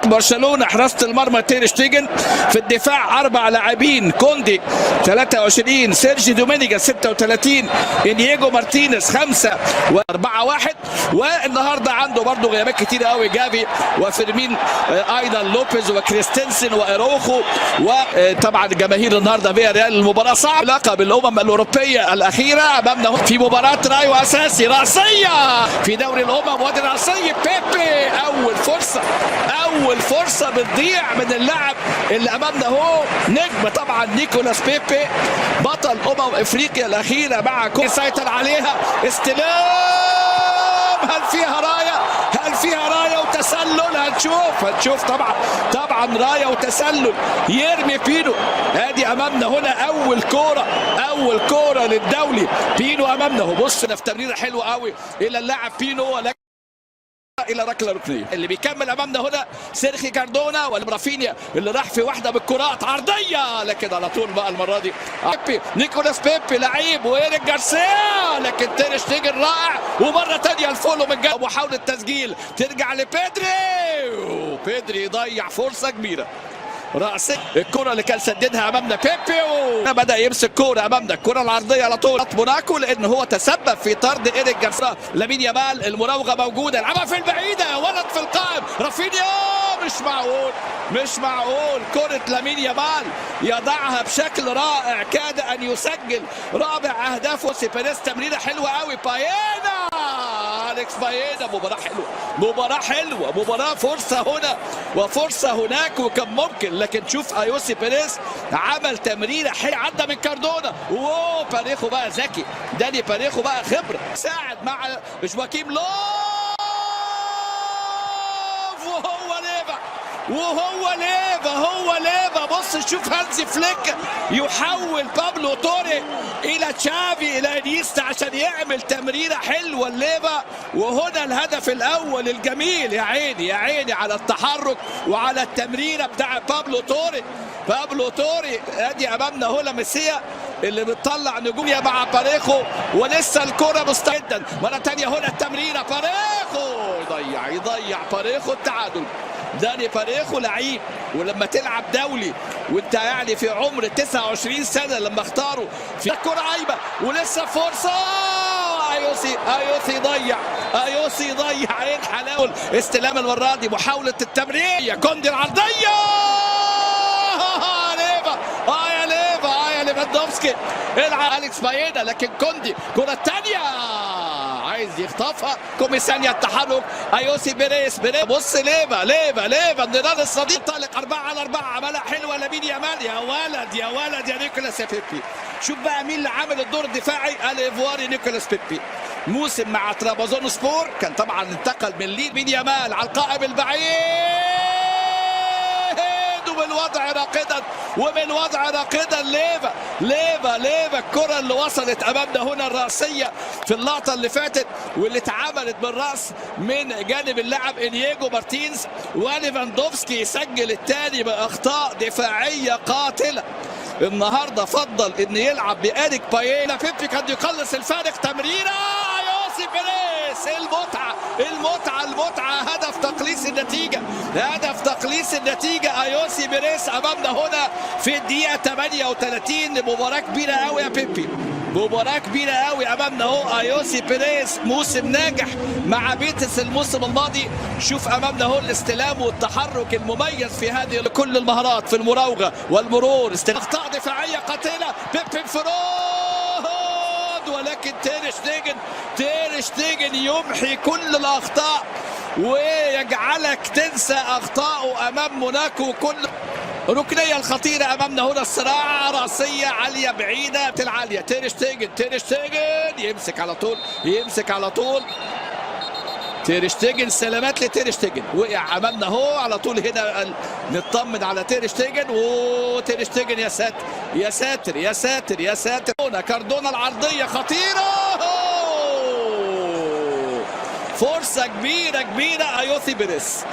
برشلونة حراسة المرمى تير شتيجن، في الدفاع 4 لاعبين، كوندي 23، سيرجي دومينيجا 36، انييجو مارتينيز 5 و4-1. والنهارده عنده برضه غيابات كتير قوي، جافي وفيرمين ايضا، لوبيز وكريستنسن وايروخو. وطبعا جماهير النهارده فيا ريال المباراه صعبه، لقب الامم الاوروبيه الاخيره امامنا في مباراه رايو اساسي راسيه في دوري الامم، وادي راسيه بيبي. اول فرصه بتضيع من اللاعب اللي امامنا هو نجم طبعا نيكولاس بيبي، بطل افريقيا الاخيره مع سيطر عليها، استلام، هل فيها رايه وتسلل؟ هنشوف طبعا رايه وتسلل، يرمي بينو. ادي امامنا هنا اول كوره للدولي، بينو امامنا اهو. بص في تمريره حلوه قوي الى اللاعب بينو، ولكن الى ركله ركنيه. اللي بيكمل امامنا هنا سيرخي كاردونا والرافينيا اللي راح في واحده بالكرات عرضيه، لكن على طول بقى المره دي نيكولاس بيبي لعيب، وإيريك جارسيا، لكن تير شتيجن رائع. ومره ثانيه الفولو من جنب، محاوله تسجيل ترجع لبيدري، وبيدري يضيع فرصه كبيره رأسية. الكرة اللي كان سددها امامنا بيبي، بدأ يمسك كرة امامنا، الكرة العرضية على طول موناكو، لان هو تسبب في طرد إيريك جارسيا. لامين يامال المراوغة موجودة، لعبها في البعيدة، ولد في القائم، رافينيا، مش معقول كرة لامين يامال يضعها بشكل رائع، كاد ان يسجل رابع اهدافه. سيبيريس تمريرة حلوة قوي، باينا، أليكس باينا، مباراة حلوة، فرصة هنا وفرصة هناك، وكان ممكن، لكن شوف ايوسي بيريز عمل تمريرة حلوة، عدى من كاردونا، باريخو بقى ذكي، داني باريخو بقى خبرة، ساعد مع جواكيم لوف، وهو ليفا. بص شوف هانزي فليك يحول بابلو توري الى تشافي الى انيستا عشان يعمل تمريره حلوه الليفا. وهنا الهدف الاول الجميل، يا عيني على التحرك وعلى التمريره بتاع بابلو توري. ادي امامنا هولا ميسيا اللي بتطلع نجوميا مع باريخو، ولسه الكره مستعدا مره ثانيه. هنا التمريره، باريخو يضيع باريخو التعادل. داني باريخو لعيب، ولما تلعب دولي وانت يعني في عمر 29 سنه لما اختاروا في الكره عايبه، ولسه فرصه، ايوسي ضيع. ايه الحلاوه، استلام المره دي، محاوله التمرير، كوندي العرضيه، يا ليفاندوفسكي، العب أليكس باينا، لكن كوندي كره ثانيه عايز يخطفها، كوميسانيا التحرك، ايوسي بيريس، بص ليفا النضال الصديق، طالق 4-على-4، عملها حلوه لامين يامال، يا ولد يا نيكولاس بيبي. شوف بقى مين اللي عامل الدور الدفاعي، الايفواري نيكولاس بيبي، موسم مع ترابزون سبور، كان طبعا انتقل من ليد. مين يامال على القائم البعيد، ومن وضع راقدا ليفا الكرة اللي وصلت امامنا هنا الرأسية في اللقطة اللي فاتت، واللي اتعملت بالرأس من جانب اللاعب انييجو مارتينز، وليفاندوفسكي يسجل الثاني بأخطاء دفاعية قاتلة. النهارده فضل ان يلعب بإيريك باينا، بيبي كان يقلص الفارق، تمريرة ايوسي بيريس، المتعة، هدف تقليص النتيجة، ايوسي بيريس امامنا هنا في الدقيقة 38. مباراة كبيرة قوي يا بيبي، مباراة كبيرة قوي امامنا اهو. ايوسي بيريس موسم ناجح مع بيتس الموسم الماضي. شوف امامنا اهو الاستلام والتحرك المميز في هذه كل المهارات في المراوغة والمرور، اخطاء دفاعية قاتلة، بيبي انفراد، ولكن تير شتيجن يمحي كل الاخطاء ويجعلك تنسى اخطائه امام موناكو. كل ركنيه الخطيره امامنا هنا، الصراع، راسيه عاليه بعيده العاليه، تير شتيجن يمسك على طول تير شتيجن، سلامات لتير شتيجن، وقع امامنا اهو على طول. هنا نطمن على تير شتيجن، وتير شتيجن يا ساتر. كاردونا العرضيه خطيره، فرصه كبيره ايوسي بيريس،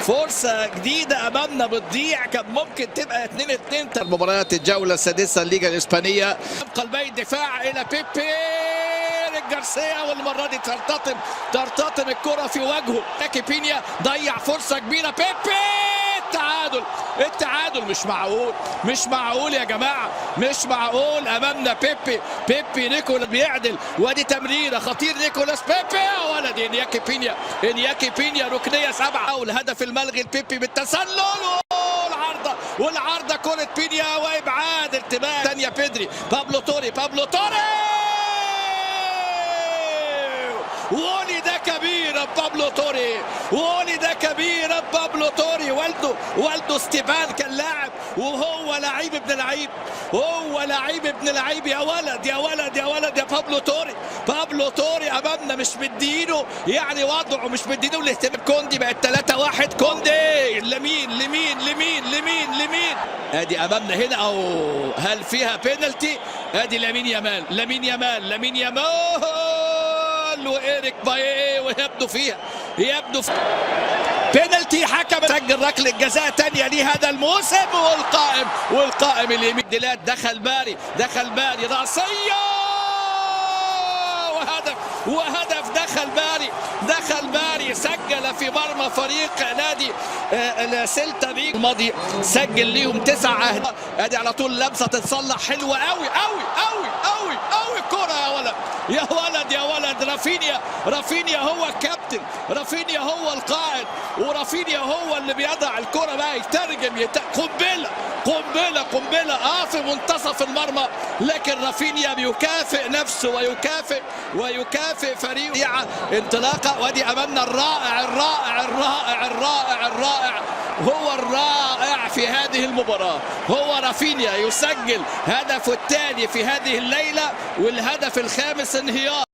فرصة جديدة أمامنا بتضيع، كان ممكن تبقى 2-2. مباريات الجولة السادسة الليجا الإسبانية، قلبي الدفاع إلى بيبي جارسيا، والمرة دي ترتطم الكرة في وجهه، بينيا ضيع فرصة كبيرة، بيبي التعادل مش معقول يا جماعه، مش معقول. امامنا بيبي نيكولاس بيعدل، وادي تمريره خطير نيكولاس بيبي يا ولد. انياكي بينيا ركنيه 7 والهدف الملغي لبيبي بالتسلل والعارضه كره بينيا وابعاد التباع ثانيه بيدري. بابلو توري ولد كبيرا بابلو توري. والده ستيفان كان لاعب، وهو لعيب ابن لعيب يا ولد يا بابلو توري امامنا، مش مدينه يعني وضعه، مش مدينه الاهتمام. كوندي بقت 3-1. كوندي لمين ادي امامنا هنا، او هل فيها بينالتي؟ ادي لامين يامال وإيريك بايه، ويبدو فيها بينالتي. حكم سجل ركله جزاء ثانيه ليه هذا الموسم، والقائم اليمين ديلات دخل باري راسيه وهدف دخل باري سجل في مرمى فريق نادي سيلتا فيجو الماضي، سجل ليهم 9 أهداف. ادي على طول لمسه تتصلح حلوه قوي كره يا ولد. رافينيا هو الكابتن، رافينيا هو القائد، ورافينيا هو اللي بيضع الكره بقى يترجم قنبله في منتصف المرمى، لكن رافينيا بيكافئ نفسه ويكافئ فريقه. انطلاقه، وادي امامنا الرائع هو الرائع في هذه المباراة، هو رافينيا يسجل هدفه الثاني في هذه الليلة، والهدف الخامس انهيار.